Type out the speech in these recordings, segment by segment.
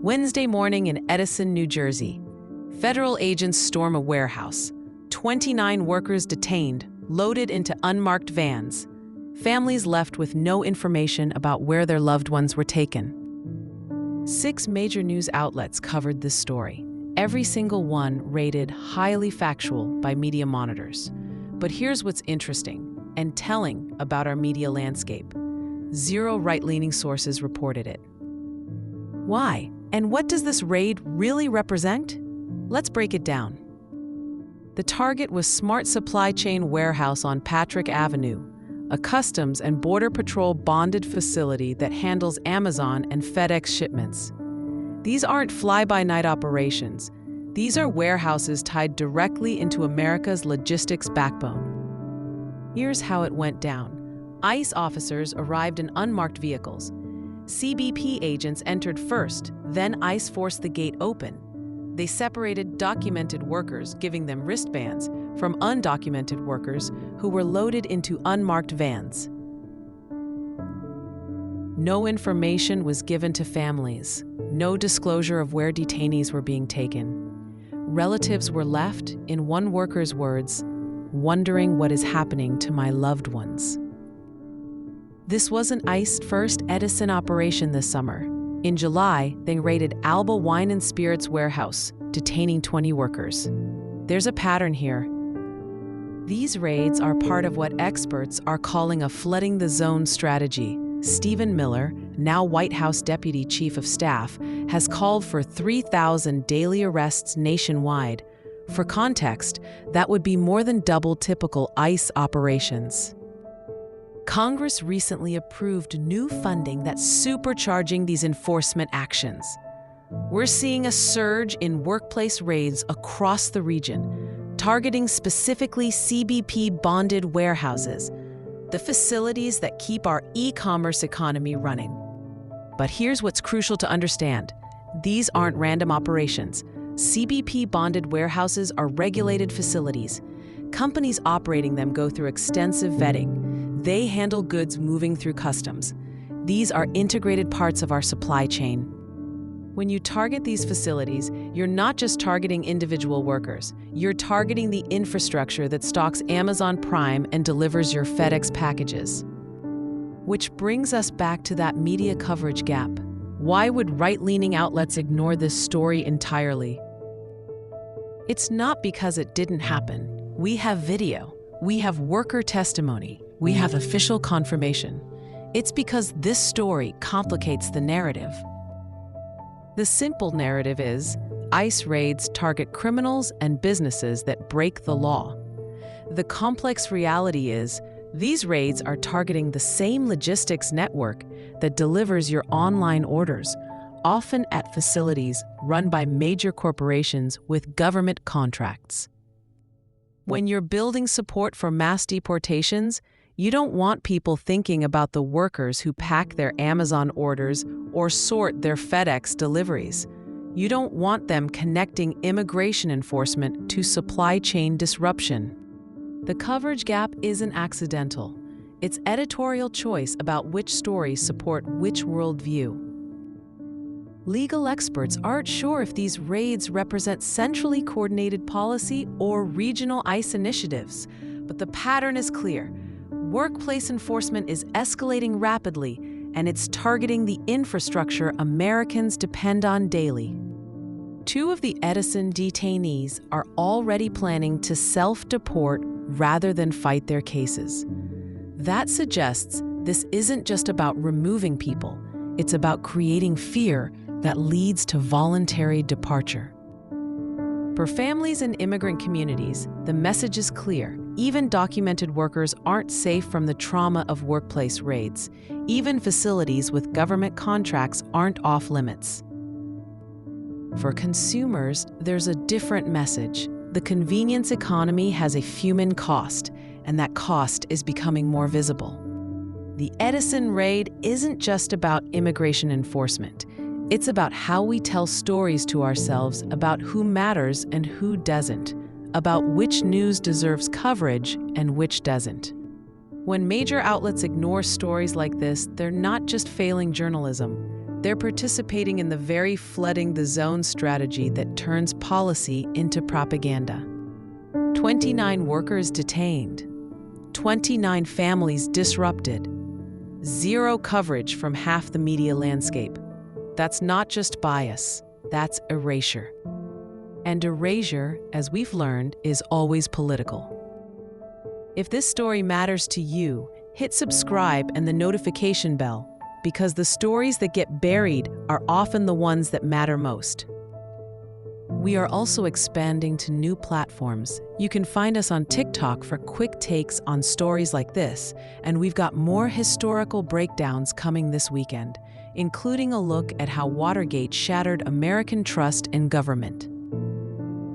Wednesday morning in Edison, New Jersey. Federal agents storm a warehouse. 29 workers detained, loaded into unmarked vans. Families left with no information about where their loved ones were taken. 6 major news outlets covered this story, every single one rated highly factual by media monitors. But here's what's interesting and telling about our media landscape. 0 right-leaning sources reported it. Why? And what does this raid really represent? Let's break it down. The target was Smart Supply Chain Warehouse on Patrick Avenue, a Customs and Border Patrol bonded facility that handles Amazon and FedEx shipments. These aren't fly-by-night operations. These are warehouses tied directly into America's logistics backbone. Here's how it went down. ICE officers arrived in unmarked vehicles. CBP agents entered first, then ICE forced the gate open. They separated documented workers, giving them wristbands, from undocumented workers who were loaded into unmarked vans. No information was given to families, no disclosure of where detainees were being taken. Relatives were left, in one worker's words, wondering what is happening to my loved ones. This wasn't ICE's first Edison operation this summer. In July, they raided Alba Wine and Spirits warehouse, detaining 20 workers. There's a pattern here. These raids are part of what experts are calling a flooding the zone strategy. Stephen Miller, now White House Deputy Chief of Staff, has called for 3,000 daily arrests nationwide. For context, that would be more than double typical ICE operations. Congress recently approved new funding that's supercharging these enforcement actions. We're seeing a surge in workplace raids across the region, targeting specifically CBP-bonded warehouses, the facilities that keep our e-commerce economy running. But here's what's crucial to understand. These aren't random operations. CBP-bonded warehouses are regulated facilities. Companies operating them go through extensive vetting. They handle goods moving through customs. These are integrated parts of our supply chain. When you target these facilities, you're not just targeting individual workers. You're targeting the infrastructure that stocks Amazon Prime and delivers your FedEx packages. Which brings us back to that media coverage gap. Why would right-leaning outlets ignore this story entirely? It's not because it didn't happen. We have video. We have worker testimony. We have official confirmation. It's because this story complicates the narrative. The simple narrative is, ICE raids target criminals and businesses that break the law. The complex reality is, these raids are targeting the same logistics network that delivers your online orders, often at facilities run by major corporations with government contracts. When you're building support for mass deportations, you don't want people thinking about the workers who pack their Amazon orders or sort their FedEx deliveries. You don't want them connecting immigration enforcement to supply chain disruption. The coverage gap isn't accidental. It's editorial choice about which stories support which worldview. Legal experts aren't sure if these raids represent centrally coordinated policy or regional ICE initiatives, but the pattern is clear. Workplace enforcement is escalating rapidly, and it's targeting the infrastructure Americans depend on daily. 2 of the Edison detainees are already planning to self-deport rather than fight their cases. That suggests this isn't just about removing people, it's about creating fear that leads to voluntary departure. For families and immigrant communities, the message is clear. Even documented workers aren't safe from the trauma of workplace raids. Even facilities with government contracts aren't off limits. For consumers, there's a different message. The convenience economy has a human cost, and that cost is becoming more visible. The Edison raid isn't just about immigration enforcement. It's about how we tell stories to ourselves about who matters and who doesn't, about which news deserves coverage and which doesn't. When major outlets ignore stories like this, they're not just failing journalism, They're participating in the very flooding the zone strategy that turns policy into propaganda. 29 workers detained, 29 families disrupted, zero coverage from half the media landscape. That's not just bias, that's erasure. And erasure, as we've learned, is always political. If this story matters to you, hit subscribe and the notification bell, because the stories that get buried are often the ones that matter most. We are also expanding to new platforms. You can find us on TikTok for quick takes on stories like this, and we've got more historical breakdowns coming this weekend, including a look at how Watergate shattered American trust in government.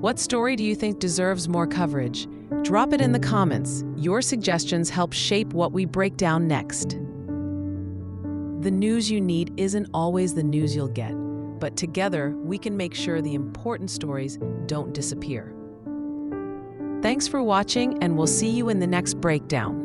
What story do you think deserves more coverage? Drop it in the comments. Your suggestions help shape what we break down next. The news you need isn't always the news you'll get, but together we can make sure the important stories don't disappear. Thanks for watching, and we'll see you in the next breakdown.